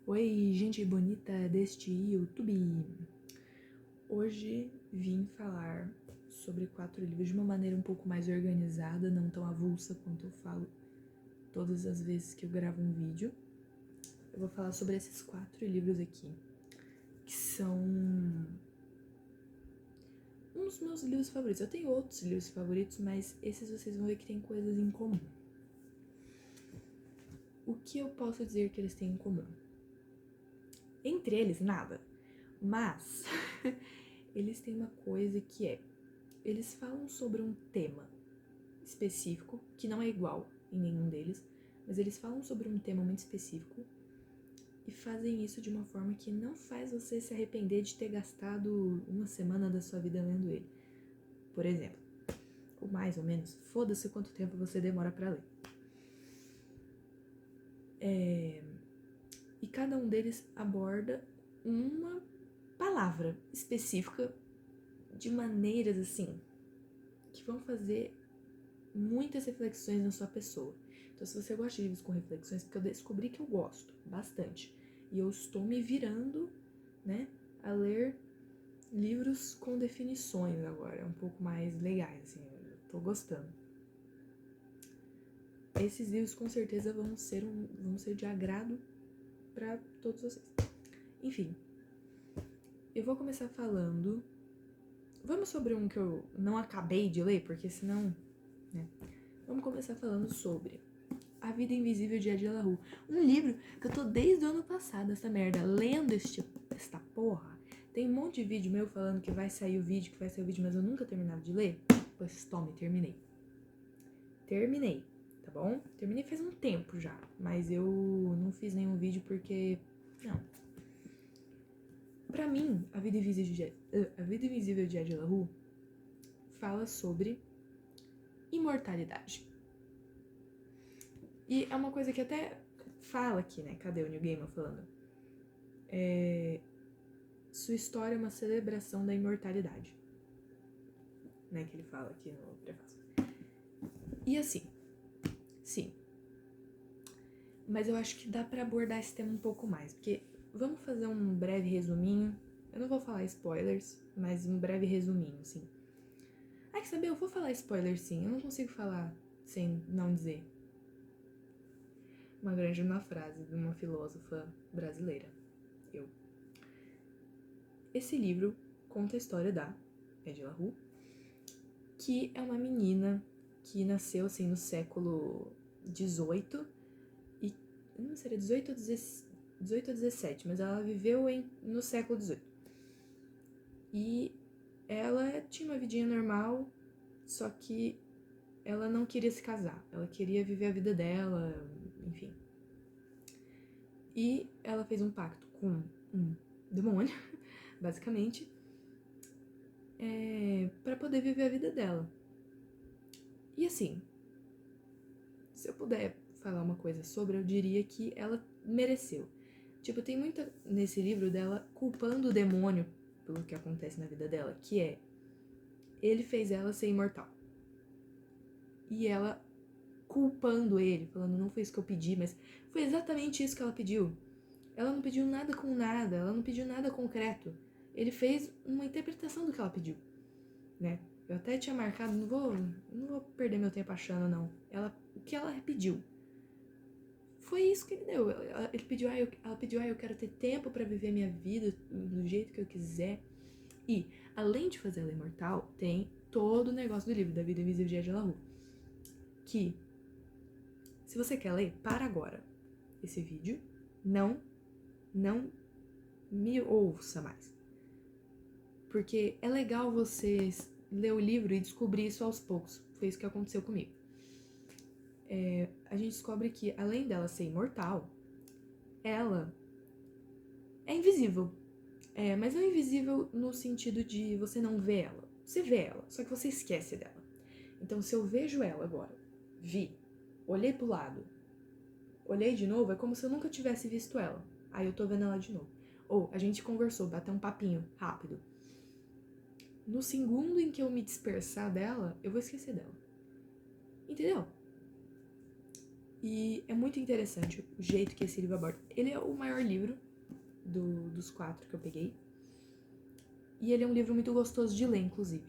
Oi, gente bonita deste YouTube! Hoje vim falar sobre 4 livros de uma maneira um pouco mais organizada, não tão avulsa quanto eu falo todas as vezes que eu gravo um vídeo. Eu vou falar sobre esses 4 livros aqui, que são um dos meus livros favoritos. Eu tenho outros livros favoritos, mas esses vocês vão ver que tem coisas em comum. O que eu posso dizer que eles têm em comum? Entre eles, nada. Mas eles têm uma coisa que eles falam sobre um tema específico, que não é igual em nenhum deles, mas eles falam sobre um tema muito específico e fazem isso de uma forma que não faz você se arrepender de ter gastado uma semana da sua vida lendo ele. Por exemplo, ou mais ou menos, foda-se quanto tempo você demora pra ler. E cada um deles aborda uma palavra específica de maneiras assim que vão fazer muitas reflexões na sua pessoa. Então, se você gosta de livros com reflexões, porque eu descobri que eu gosto bastante, e eu estou me virando, né, a ler livros com definições agora, um pouco mais legais, assim, eu tô gostando. Esses livros com certeza vão ser de agrado para todos vocês. Enfim, eu vou começar falando. Vamos sobre um que eu não acabei de ler, porque senão, né? Vamos começar falando sobre A Vida Invisível de Ed La Rue. Um livro que eu tô desde o ano passado, essa merda, lendo esta porra. Tem um monte de vídeo meu falando que vai sair o vídeo, mas eu nunca terminava de ler. Pois tome, terminei. Terminei, tá bom? Terminei faz um tempo já, mas eu não fiz nenhum vídeo porque... Não. Pra mim, A Vida Invisível de Ed La Rue fala sobre imortalidade. E é uma coisa que até fala aqui, né? Cadê o Neil Gaiman falando? Sua história é uma celebração da imortalidade. Né? Que ele fala aqui no prefácio. E assim, sim. Mas eu acho que dá pra abordar esse tema um pouco mais. Porque vamos fazer um breve resuminho. Eu não vou falar spoilers, mas um breve resuminho, assim. Ah, quer saber? Eu vou falar spoiler sim. Eu não consigo falar sem não dizer. Uma grande frase de uma filósofa brasileira. Esse livro conta a história da Ed La Rue, que é uma menina que nasceu assim no século XVIII e não sei se era 18 ou 17, mas ela viveu no século XVIII. E ela tinha uma vidinha normal, só que ela não queria se casar, ela queria viver a vida dela, enfim. E ela fez um pacto com um demônio, basicamente, para poder viver a vida dela. E assim, se eu puder falar uma coisa sobre, eu diria que ela mereceu. Tipo, tem muita nesse livro dela culpando o demônio pelo que acontece na vida dela, que é ele fez ela ser imortal. E ela culpando ele, falando, não foi isso que eu pedi, mas foi exatamente isso que ela pediu. Ela não pediu nada com nada, ela não pediu nada concreto. Ele fez uma interpretação do que ela pediu, né? Eu até tinha marcado, não vou perder meu tempo achando, não. O que ela pediu foi isso que ele deu. Ela pediu, eu quero ter tempo pra viver minha vida do jeito que eu quiser. E, além de fazer ela imortal, tem todo o negócio do livro da Vida Invisível de Ed La Rue. Que, se você quer ler, para agora esse vídeo. Não me ouça mais. Porque é legal você ler o livro e descobrir isso aos poucos. Foi isso que aconteceu comigo. A gente descobre que, além dela ser imortal, ela é invisível. Mas não é invisível no sentido de você não ver ela. Você vê ela, só que você esquece dela. Então, se eu vejo ela agora, olhei pro lado, olhei de novo, é como se eu nunca tivesse visto ela. Aí eu tô vendo ela de novo. Ou a gente conversou, bateu um papinho rápido. No segundo em que eu me dispersar dela, eu vou esquecer dela. Entendeu? E é muito interessante o jeito que esse livro aborda. Ele é o maior livro dos 4 que eu peguei. E ele é um livro muito gostoso de ler, inclusive.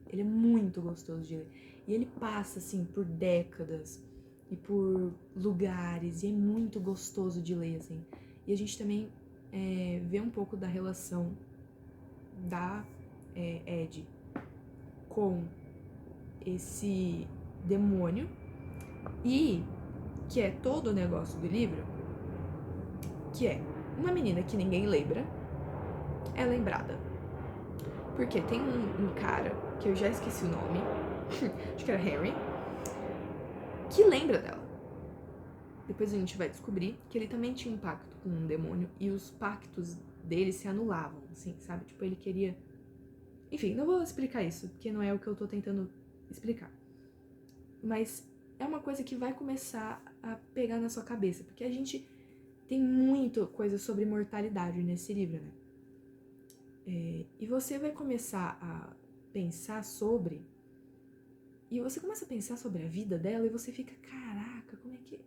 Ele é muito gostoso de ler. E ele passa, assim, por décadas e por lugares. E é muito gostoso de ler, assim. E a gente também vê um pouco da relação da Ed com esse demônio. E que é todo o negócio do livro, que é uma menina que ninguém lembra, é lembrada. Porque tem um cara, que eu já esqueci o nome, acho que era Henry, que lembra dela. Depois a gente vai descobrir que ele também tinha um pacto com um demônio e os pactos dele se anulavam, assim, sabe? Tipo, ele queria... Enfim, não vou explicar isso, porque não é o que eu tô tentando explicar. Mas é uma coisa que vai começar a pegar na sua cabeça, porque a gente tem muita coisa sobre mortalidade nesse livro, né? E você vai começar a pensar sobre... E você começa a pensar sobre a vida dela e você fica, caraca, como é que...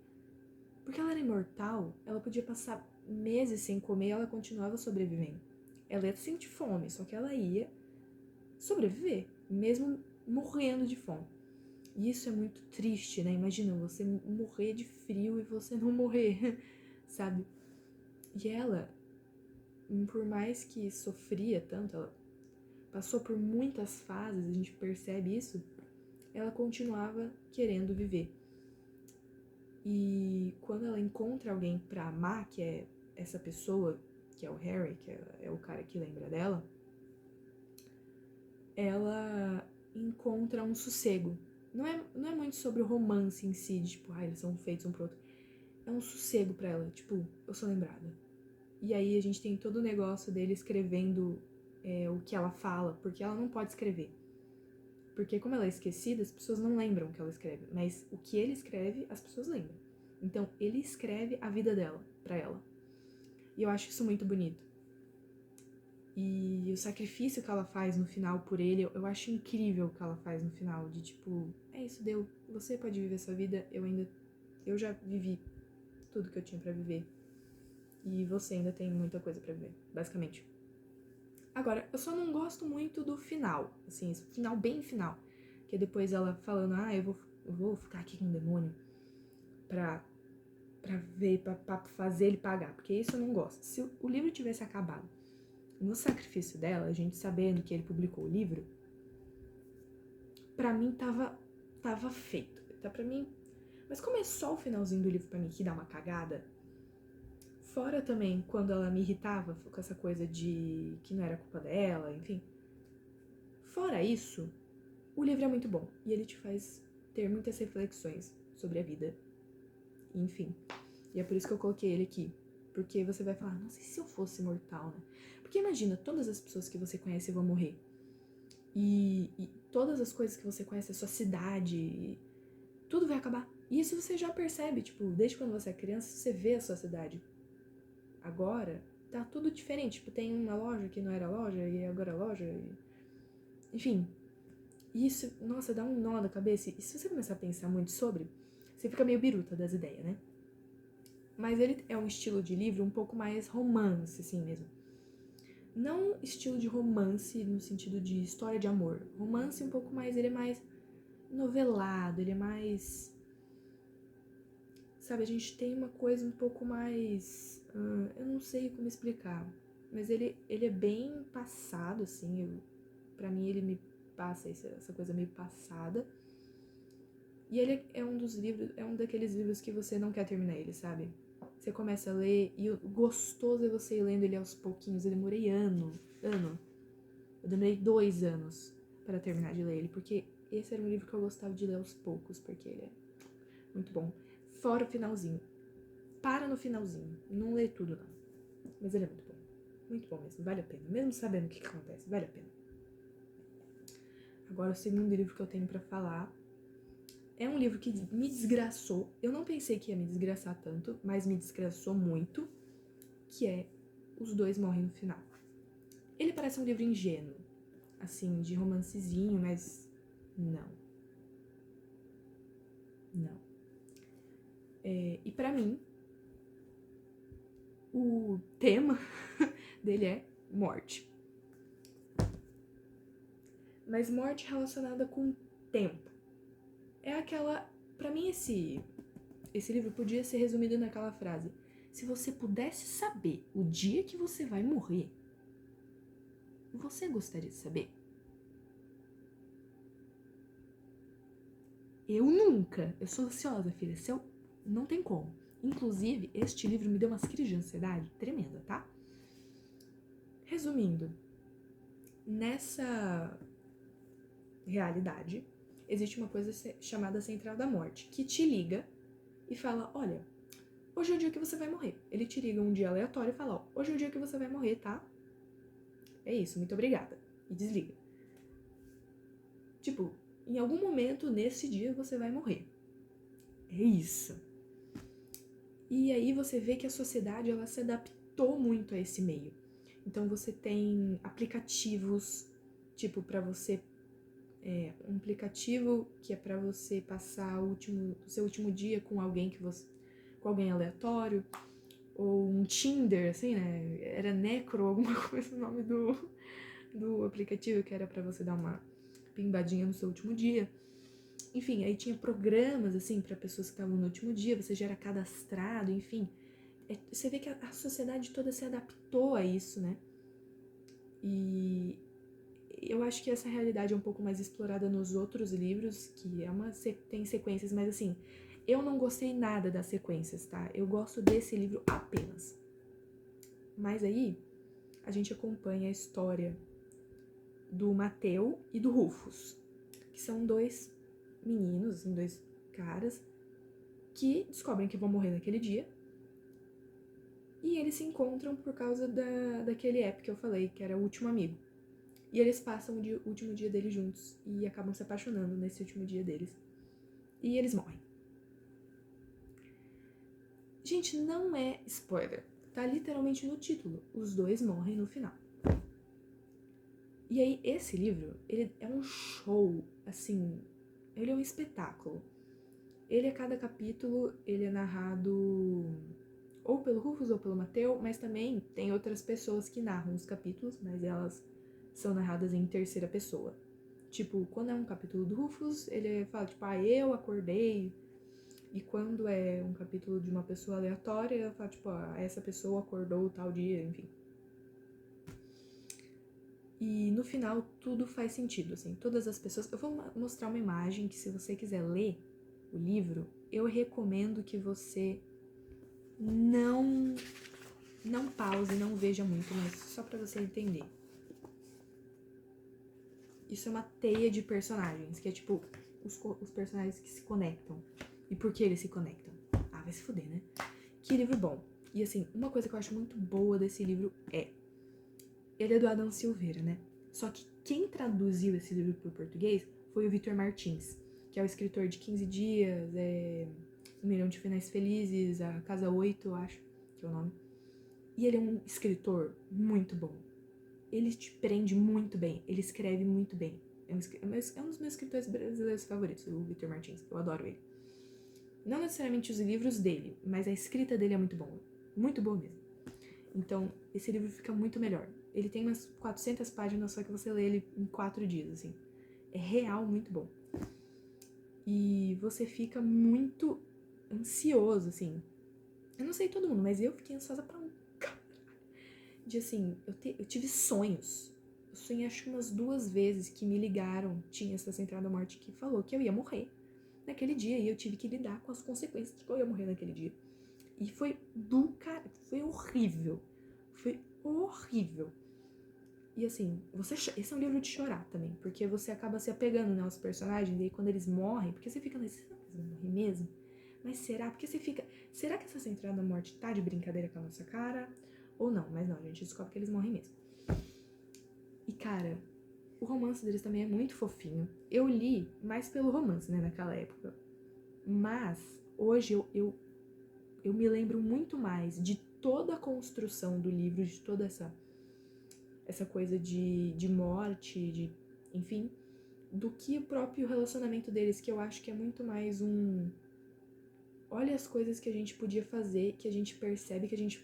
Porque ela era imortal, ela podia passar meses sem comer e ela continuava sobrevivendo. Ela ia sentir fome, só que ela ia sobreviver, mesmo morrendo de fome. E isso é muito triste, né? Imagina você morrer de frio e você não morrer, sabe? E ela, por mais que sofria tanto, ela passou por muitas fases, a gente percebe isso, ela continuava querendo viver. E quando ela encontra alguém pra amar, que é essa pessoa, que é o Harry, que é o cara que lembra dela, ela encontra um sossego. Não é muito sobre o romance em si, de, tipo, eles são feitos um pro outro. É um sossego pra ela, tipo, eu sou lembrada. E aí a gente tem todo o negócio dele escrevendo o que ela fala, porque ela não pode escrever. Porque como ela é esquecida, as pessoas não lembram o que ela escreve. Mas o que ele escreve, as pessoas lembram. Então, ele escreve a vida dela, pra ela. E eu acho isso muito bonito. E o sacrifício que ela faz no final por ele, eu acho incrível o que ela faz no final. De tipo, é isso, deu. Você pode viver sua vida, eu já vivi tudo que eu tinha pra viver. E você ainda tem muita coisa pra viver, basicamente. Agora, eu só não gosto muito do final, assim, esse final bem final. Que é depois ela falando, eu vou ficar aqui com o demônio pra ver, pra fazer ele pagar. Porque isso eu não gosto. Se o livro tivesse acabado no sacrifício dela, a gente sabendo que ele publicou o livro, pra mim tava feito. Tá pra mim... Mas como é só o finalzinho do livro pra mim que dá uma cagada, fora também quando ela me irritava com essa coisa de que não era culpa dela, enfim. Fora isso, o livro é muito bom e ele te faz ter muitas reflexões sobre a vida. Enfim. E é por isso que eu coloquei ele aqui. Porque você vai falar, nossa, e se eu fosse imortal, né? Porque imagina, todas as pessoas que você conhece vão morrer. E todas as coisas que você conhece, a sua cidade, tudo vai acabar. E isso você já percebe, tipo, desde quando você é criança, você vê a sua cidade. Agora, tá tudo diferente. Tipo, tem uma loja que não era loja e agora é loja. Enfim, isso, nossa, dá um nó na cabeça. E se você começar a pensar muito sobre, você fica meio biruta das ideias, né? Mas ele é um estilo de livro um pouco mais romance, assim mesmo. Não estilo de romance no sentido de história de amor. Romance um pouco mais, ele é mais novelado, ele é mais... Sabe, a gente tem uma coisa um pouco mais... eu não sei como explicar. Mas ele é bem passado, assim. Pra mim, ele me passa essa coisa meio passada. E ele é um dos livros... É um daqueles livros que você não quer terminar ele, sabe? Você começa a ler e o gostoso é você ir lendo ele aos pouquinhos. Eu demorei ano. Eu demorei 2 anos para terminar de ler ele, porque esse era um livro que eu gostava de ler aos poucos, porque ele é muito bom. Fora o finalzinho. Para no finalzinho. Não lê tudo, não. Mas ele é muito bom. Muito bom mesmo. Vale a pena. Mesmo sabendo o que acontece, vale a pena. Agora, o segundo livro que eu tenho pra falar é um livro que me desgraçou. Eu não pensei que ia me desgraçar tanto, mas me desgraçou muito, que é Os Dois Morrem no Final. Ele parece um livro ingênuo, assim, de romancezinho, mas não. Não. E pra mim, o tema dele é morte. Mas morte relacionada com tempo. É aquela... Pra mim, esse livro podia ser resumido naquela frase: se você pudesse saber o dia que você vai morrer, você gostaria de saber? Eu nunca. Eu sou ansiosa, filha. Não tem como. Inclusive, este livro me deu umas crises de ansiedade tremenda, tá? Resumindo, nessa realidade, existe uma coisa chamada Central da Morte, que te liga e fala: olha, hoje é o dia que você vai morrer. Ele te liga um dia aleatório e fala: ó, hoje é o dia que você vai morrer, tá? É isso, muito obrigada. E desliga. Tipo, em algum momento nesse dia você vai morrer. É isso. E aí você vê que a sociedade, ela se adaptou muito a esse meio. Então você tem aplicativos, tipo, pra você... um aplicativo que é pra você passar o seu último dia com alguém com alguém aleatório. Ou um Tinder, assim, né? Era Necro, alguma coisa, o nome do aplicativo, que era pra você dar uma pimbadinha no seu último dia. Enfim, aí tinha programas, assim, pra pessoas que estavam no último dia, você já era cadastrado, enfim. Você vê que a sociedade toda se adaptou a isso, né? E eu acho que essa realidade é um pouco mais explorada nos outros livros, que tem sequências, mas assim, eu não gostei nada das sequências, tá? Eu gosto desse livro apenas. Mas aí, a gente acompanha a história do Mateu e do Rufus, que são dois meninos, assim, dois caras, que descobrem que vão morrer naquele dia. E eles se encontram por causa daquele app que eu falei, que era o último amigo. E eles passam o último dia deles juntos e acabam se apaixonando nesse último dia deles. E eles morrem. Gente, não é spoiler. Tá literalmente no título. Os dois morrem no final. E aí, esse livro, ele é um show, assim... Ele é um espetáculo. Ele, a cada capítulo, ele é narrado ou pelo Rufus ou pelo Mateu, mas também tem outras pessoas que narram os capítulos, mas elas são narradas em terceira pessoa. Tipo, quando é um capítulo do Rufus, ele fala, tipo, eu acordei. E quando é um capítulo de uma pessoa aleatória, ela fala, tipo, essa pessoa acordou tal dia, enfim. E no final, tudo faz sentido, assim, todas as pessoas... Eu vou mostrar uma imagem que, se você quiser ler o livro, eu recomendo que você não pause, não veja muito, mas só pra você entender. Isso é uma teia de personagens, que é tipo os personagens que se conectam. E por que eles se conectam? Vai se fuder, né? Que livro bom. E assim, uma coisa que eu acho muito boa desse livro é... Ele é do Adam Silveira, né? Só que quem traduziu esse livro pro português foi o Victor Martins, que é o escritor de 15 Dias, Um Milhão de Finais Felizes, A Casa 8, eu acho, que é o nome. E ele é um escritor muito bom. Ele te prende muito bem, ele escreve muito bem. É um dos meus escritores brasileiros favoritos, o Victor Martins. Eu adoro ele. Não necessariamente os livros dele, mas a escrita dele é muito boa. Muito boa mesmo. Então, esse livro fica muito melhor. Ele tem umas 400 páginas, só que você lê ele em 4 dias, assim. É real muito bom. E você fica muito ansioso, assim. Eu não sei todo mundo, mas eu fiquei ansiosa pra um caralho. De assim, eu tive sonhos. Eu sonhei acho que umas 2 vezes que me ligaram. Tinha essa Central da Morte que falou que eu ia morrer naquele dia. E eu tive que lidar com as consequências de que eu ia morrer naquele dia. E foi foi horrível. Foi horrível. E assim, esse é um livro de chorar também, porque você acaba se apegando, né, aos personagens, e aí quando eles morrem, porque você fica, será que eles vão morrer mesmo? Mas será? Porque você fica, será que essa Central da Morte tá de brincadeira com a nossa cara? Ou não? Mas não, a gente descobre que eles morrem mesmo. E cara, o romance deles também é muito fofinho. Eu li mais pelo romance, né, naquela época. Mas hoje eu me lembro muito mais de toda a construção do livro, de toda essa coisa de morte, enfim, do que o próprio relacionamento deles, que eu acho que é muito mais olha as coisas que a gente podia fazer, que a gente percebe que a gente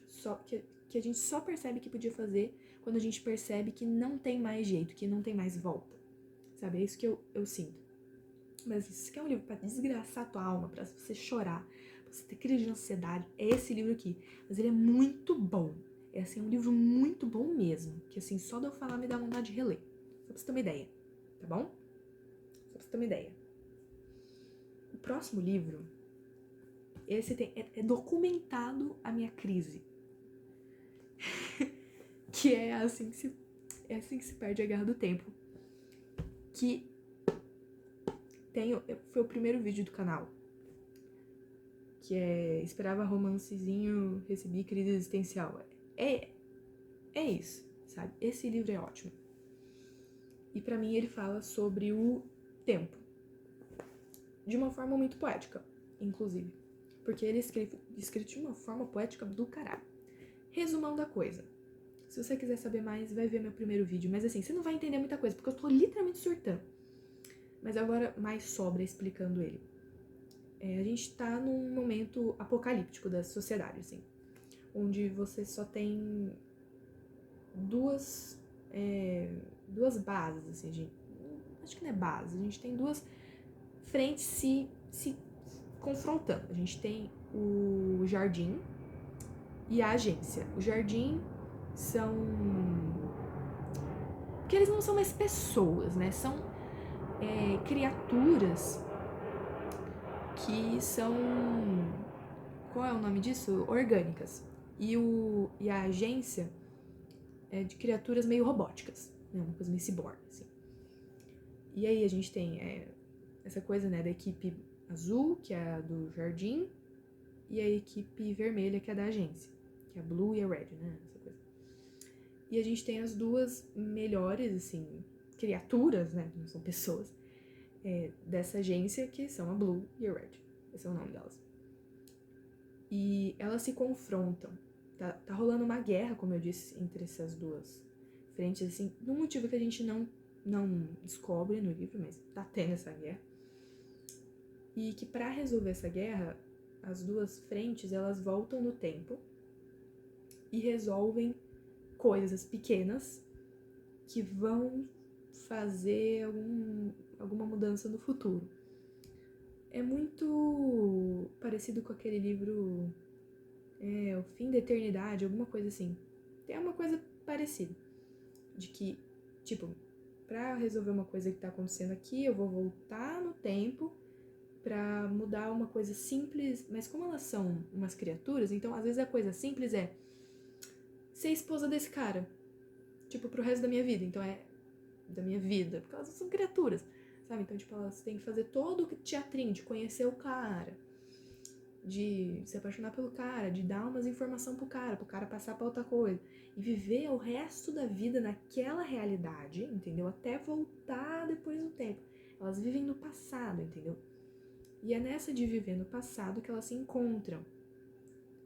só percebe que podia fazer quando a gente percebe que não tem mais jeito, que não tem mais volta. Sabe? É isso que eu sinto. Mas se você quer um livro pra desgraçar tua alma, pra você chorar, pra você ter crise de ansiedade, é esse livro aqui. Mas ele é muito bom. É assim, um livro muito bom mesmo. Que assim, só de eu falar me dá vontade de reler. Só pra você ter uma ideia. Tá bom? Só pra você ter uma ideia. O próximo livro, esse é documentado a minha crise. Que é assim que se perde a Guerra do Tempo. Que foi o primeiro vídeo do canal. Que é esperava romancezinho, recebi crise existencial. É isso, sabe? Esse livro é ótimo. E pra mim ele fala sobre o tempo. De uma forma muito poética, inclusive. Porque ele é escrito de uma forma poética do caralho. Resumão da coisa. Se você quiser saber mais, vai ver meu primeiro vídeo. Mas assim, você não vai entender muita coisa, porque eu tô literalmente surtando. Mas agora mais sobra explicando ele. A gente tá num momento apocalíptico da sociedade, assim. Onde você só tem duas bases, assim, gente. Acho que não é base. A gente tem duas frentes se confrontando. A gente tem o jardim e a agência. O jardim são... Porque eles não são mais pessoas, né? São criaturas que são... Qual é o nome disso? Orgânicas. E a agência é de criaturas meio robóticas, né? Uma coisa meio ciborgue, assim. E aí a gente tem essa coisa, né, da equipe azul, que é a do jardim, e a equipe vermelha, que é da agência, que é a blue e a red, né, essa coisa. E a gente tem as duas melhores, assim, criaturas, né, não são pessoas, dessa agência, que são a blue e a red. Esse é o nome delas. E elas se confrontam. Tá rolando uma guerra, como eu disse, entre essas duas frentes, assim, num motivo que a gente não descobre no livro, mas tá tendo essa guerra. E que pra resolver essa guerra, as duas frentes, elas voltam no tempo e resolvem coisas pequenas que vão fazer alguma mudança no futuro. É muito parecido com aquele livro O Fim da Eternidade, alguma coisa assim. Tem uma coisa parecida. De que, tipo, pra resolver uma coisa que tá acontecendo aqui, eu vou voltar no tempo pra mudar uma coisa simples. Mas como elas são umas criaturas, então às vezes a coisa simples é ser esposa desse cara. Tipo, pro resto da minha vida. Então da minha vida, porque elas são criaturas, sabe? Então, tipo, elas têm que fazer todo o teatrinho de conhecer o cara, de se apaixonar pelo cara, de dar umas informações pro cara passar pra outra coisa. E viver o resto da vida naquela realidade, entendeu? Até voltar depois do tempo. Elas vivem no passado, entendeu? E é nessa de viver no passado que elas se encontram.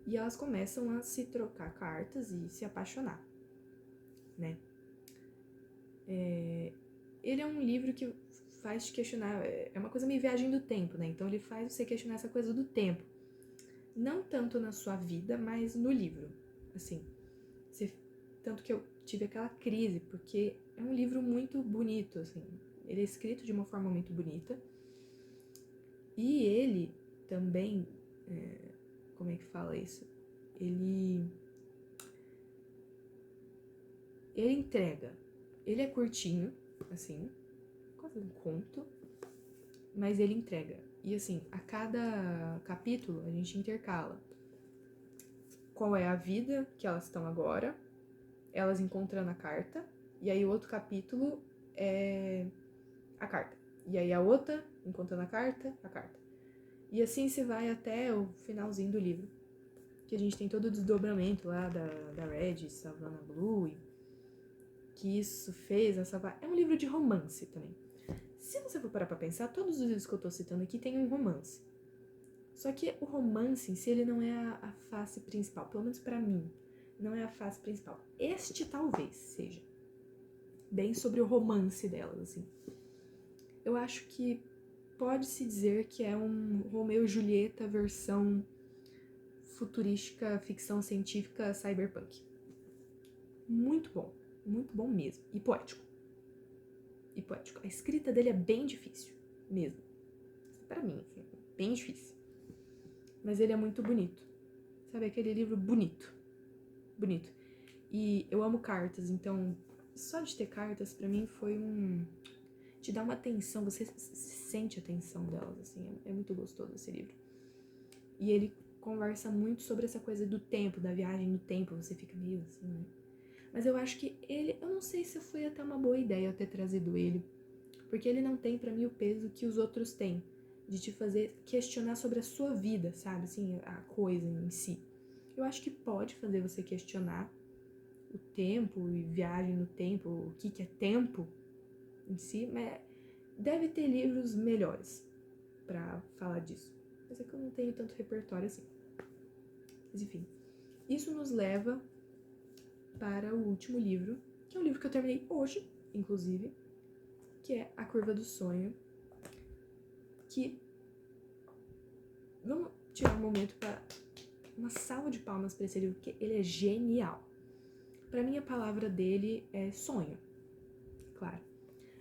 E elas começam a se trocar cartas e se apaixonar, né? Ele é um livro que faz te questionar, é uma coisa meio viagem do tempo, né? Então ele faz você questionar essa coisa do tempo. Não tanto na sua vida, mas no livro, assim. Tanto que eu tive aquela crise, porque é um livro muito bonito, assim. Ele é escrito de uma forma muito bonita. E ele também, como é que fala isso? Ele entrega. Ele é curtinho, assim, quase um conto, mas ele entrega. E assim, a cada capítulo a gente intercala qual é a vida que elas estão agora, elas encontrando a carta, e aí o outro capítulo é a carta. E aí a outra encontrando a carta. E assim se vai até o finalzinho do livro, que a gente tem todo o desdobramento lá da Red salvando a Blue, que isso fez essa... É um livro de romance também. Se você for parar pra pensar, todos os livros que eu tô citando aqui tem um romance. Só que o romance em si, ele não é a face principal. Pelo menos pra mim, não é a face principal. Este talvez seja bem sobre o romance delas, assim. Eu acho que pode-se dizer que é um Romeu e Julieta versão futurística, ficção científica, cyberpunk. Muito bom mesmo. E poético. A escrita dele é bem difícil, mesmo. Pra mim, assim, bem difícil. Mas ele é muito bonito. Sabe, aquele livro bonito. E eu amo cartas, então só de ter cartas pra mim foi te dá uma atenção, você sente a tensão delas, assim, é muito gostoso esse livro. E ele conversa muito sobre essa coisa do tempo, da viagem no tempo, você fica meio assim, né? Mas eu acho que eu não sei se foi até uma boa ideia eu ter trazido ele, porque ele não tem pra mim o peso que os outros têm, de te fazer questionar sobre a sua vida, sabe, assim, a coisa em si. Eu acho que pode fazer você questionar o tempo e viagem no tempo, o que é tempo em si, mas deve ter livros melhores pra falar disso. Mas é que eu não tenho tanto repertório assim. Mas enfim, isso nos leva para o último livro, que é um livro que eu terminei hoje, inclusive, que é A Curva do Sonho, que vamos tirar um momento para uma salva de palmas para esse livro, porque ele é genial. Para mim a palavra dele é sonho, claro.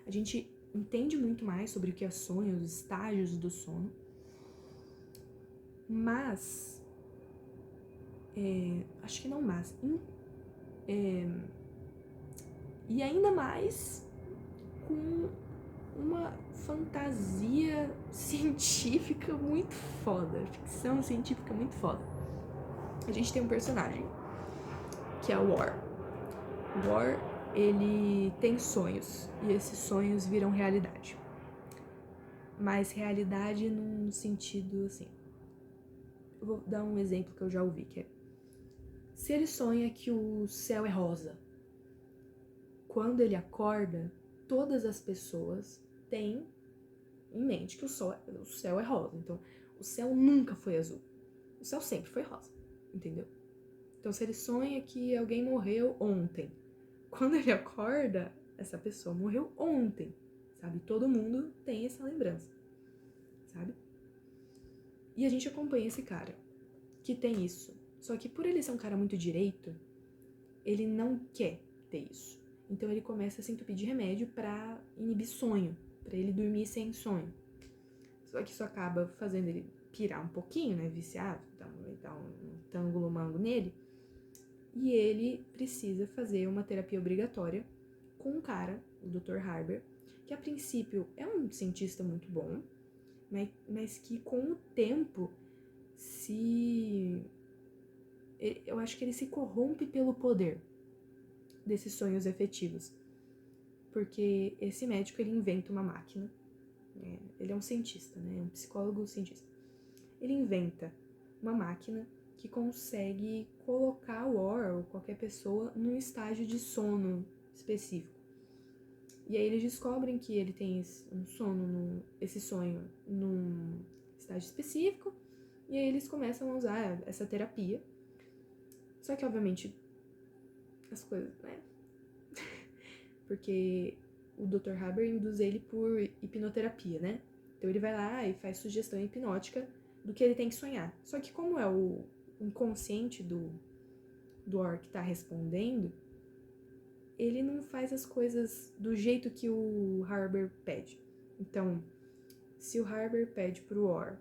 A gente entende muito mais sobre o que é sonho, os estágios do sono, mas acho que não mais. E ainda mais com uma fantasia científica muito foda, ficção científica muito foda. A gente tem um personagem, que é o War. O War, ele tem sonhos, e esses sonhos viram realidade. Mas realidade num sentido assim. Eu vou dar um exemplo que eu já ouvi, que é: se ele sonha que o céu é rosa, quando ele acorda, todas as pessoas têm em mente que o céu é rosa. Então, o céu nunca foi azul. O céu sempre foi rosa, entendeu? Então, se ele sonha que alguém morreu ontem, quando ele acorda, essa pessoa morreu ontem, sabe? Todo mundo tem essa lembrança, sabe? E a gente acompanha esse cara, que tem isso. Só que por ele ser um cara muito direito, ele não quer ter isso. Então ele começa a se entupir de remédio pra inibir sonho, pra ele dormir sem sonho. Só que isso acaba fazendo ele pirar um pouquinho, né, viciado, dá um tango-mango nele. E ele precisa fazer uma terapia obrigatória com um cara, o Dr. Harber, que a princípio é um cientista muito bom, mas que com o tempo eu acho que ele se corrompe pelo poder desses sonhos efetivos. Porque esse médico, ele inventa uma máquina, ele é um cientista, né, um psicólogo cientista. Ele inventa uma máquina que consegue colocar o Or ou qualquer pessoa num estágio de sono específico. E aí eles descobrem que ele tem esse sonho num estágio específico, e aí eles começam a usar essa terapia. Só que, obviamente, as coisas, né? Porque o Dr. Haber induz ele por hipnoterapia, né? Então ele vai lá e faz sugestão hipnótica do que ele tem que sonhar. Só que como é o inconsciente do Or que tá respondendo, ele não faz as coisas do jeito que o Harber pede. Então, se o Harber pede pro Or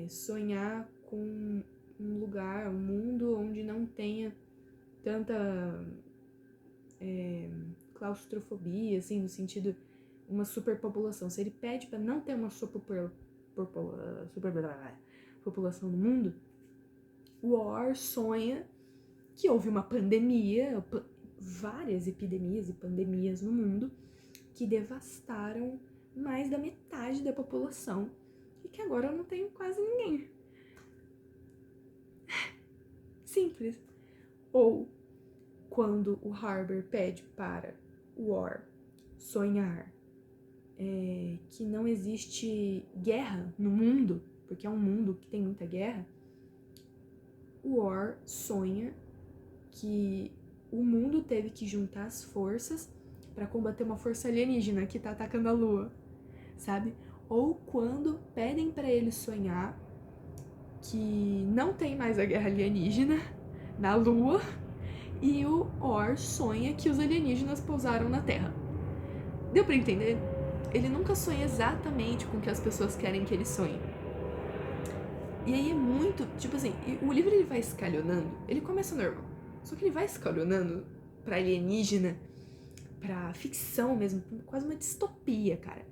sonhar com um lugar, um mundo onde não tenha tanta claustrofobia, assim, no sentido uma superpopulação. Se ele pede para não ter uma superpopulação no mundo, o Or sonha que houve uma pandemia, várias epidemias e pandemias no mundo que devastaram mais da metade da população e que agora não tem quase ninguém. Simples. Ou quando o Harber pede para o Or sonhar que não existe guerra no mundo, porque é um mundo que tem muita guerra, o Or sonha que o mundo teve que juntar as forças para combater uma força alienígena que tá atacando a Lua, sabe? ou quando pedem pra ele sonhar que não tem mais a guerra alienígena na Lua e o Or sonha que os alienígenas pousaram na Terra. Deu pra entender? Ele nunca sonha exatamente com o que as pessoas querem que ele sonhe. E aí é muito, tipo assim, o livro ele vai escalonando, ele começa normal, só que ele vai escalonando pra alienígena, pra ficção mesmo, quase uma distopia, cara.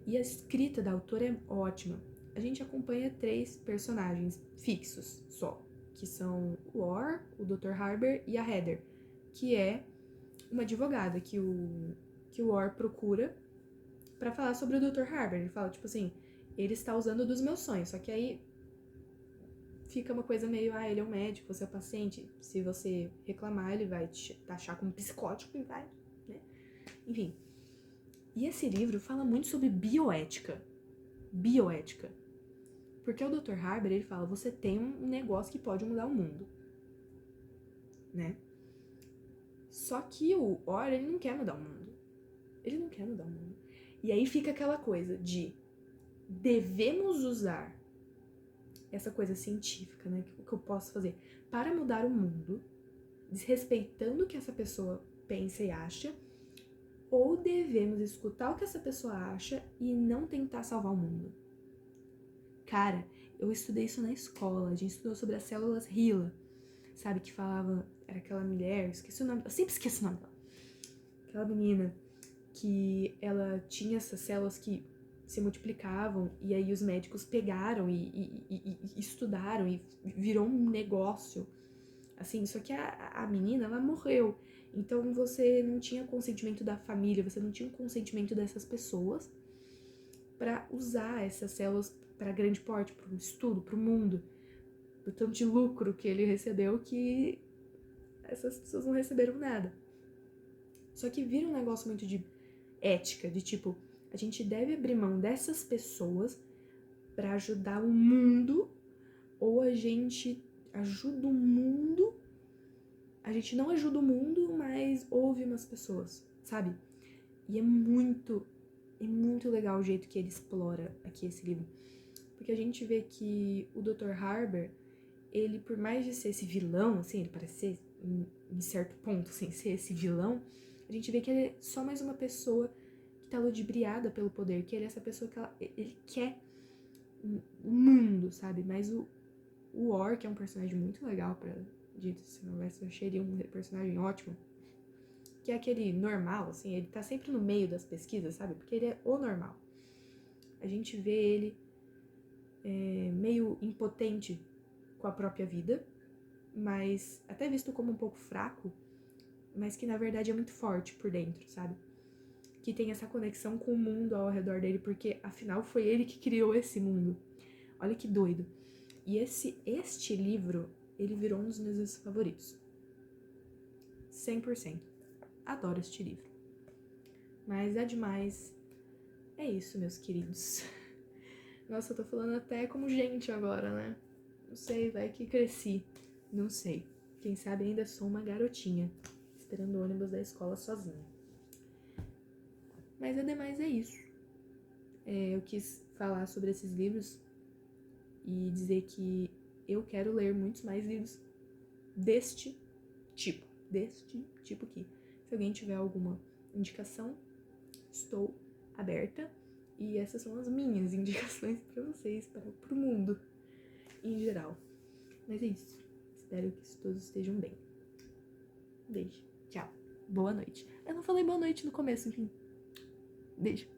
E a escrita da autora é ótima. A gente acompanha 3 personagens fixos só, que são o Or, o Dr. Harber e a Heather, que é uma advogada que o Or procura pra falar sobre o Dr. Harber. Ele fala, tipo assim, ele está usando dos meus sonhos, só que aí fica uma coisa meio, ele é um médico, você é o paciente, se você reclamar, ele vai te taxar como psicótico e vai, né? Enfim. E esse livro fala muito sobre bioética. Bioética. Porque o Dr. Harber, ele fala, você tem um negócio que pode mudar o mundo, né? Só que o Or, ele não quer mudar o mundo. Ele não quer mudar o mundo. E aí fica aquela coisa de devemos usar essa coisa científica, né? O que eu posso fazer para mudar o mundo, desrespeitando o que essa pessoa pensa e acha, ou devemos escutar o que essa pessoa acha e não tentar salvar o mundo. Cara, eu estudei isso na escola, a gente estudou sobre as células HeLa, sabe, que falava, era aquela mulher, esqueci o nome, eu sempre esqueço o nome dela, aquela menina que ela tinha essas células que se multiplicavam e aí os médicos pegaram e estudaram e virou um negócio, assim, só que a menina, ela morreu, então você não tinha consentimento da família, você não tinha o consentimento dessas pessoas para usar essas células para grande porte, para o estudo, para o mundo, do tanto de lucro que ele recebeu que essas pessoas não receberam nada. Só que vira um negócio muito de ética, de tipo, a gente deve abrir mão dessas pessoas para ajudar o mundo, ou a gente ajuda o mundo, a gente não ajuda o mundo, mas ouve umas pessoas, sabe? E é muito legal o jeito que ele explora aqui esse livro. Porque a gente vê que o Dr. Harber, ele, por mais de ser esse vilão, assim, ele parece ser, em certo ponto, assim, ser esse vilão, a gente vê que ele é só mais uma pessoa que tá ludibriada pelo poder, que ele é essa pessoa que ele quer o mundo, sabe? Mas o Or, que é um personagem muito legal pra dito se não houvesse, eu achei ele um personagem ótimo, que é aquele normal, assim, ele tá sempre no meio das pesquisas, sabe? Porque ele é o normal. A gente vê ele meio impotente com a própria vida, mas até visto como um pouco fraco, mas que na verdade é muito forte por dentro, sabe? Que tem essa conexão com o mundo ao redor dele, porque afinal foi ele que criou esse mundo. Olha que doido. E este livro, ele virou um dos meus livros favoritos. 100%. Adoro este livro. Mas é demais. É isso, meus queridos. Nossa, eu tô falando até como gente agora, né? Não sei, vai que cresci. Não sei. Quem sabe ainda sou uma garotinha, esperando o ônibus da escola sozinha. Mas ademais é isso. Eu quis falar sobre esses livros e dizer que eu quero ler muitos mais livros deste tipo aqui. Se alguém tiver alguma indicação, estou aberta. E essas são as minhas indicações para vocês, para o mundo em geral. Mas é isso. Espero que todos estejam bem. Beijo. Tchau. Boa noite. Eu não falei boa noite no começo, enfim. Beijo.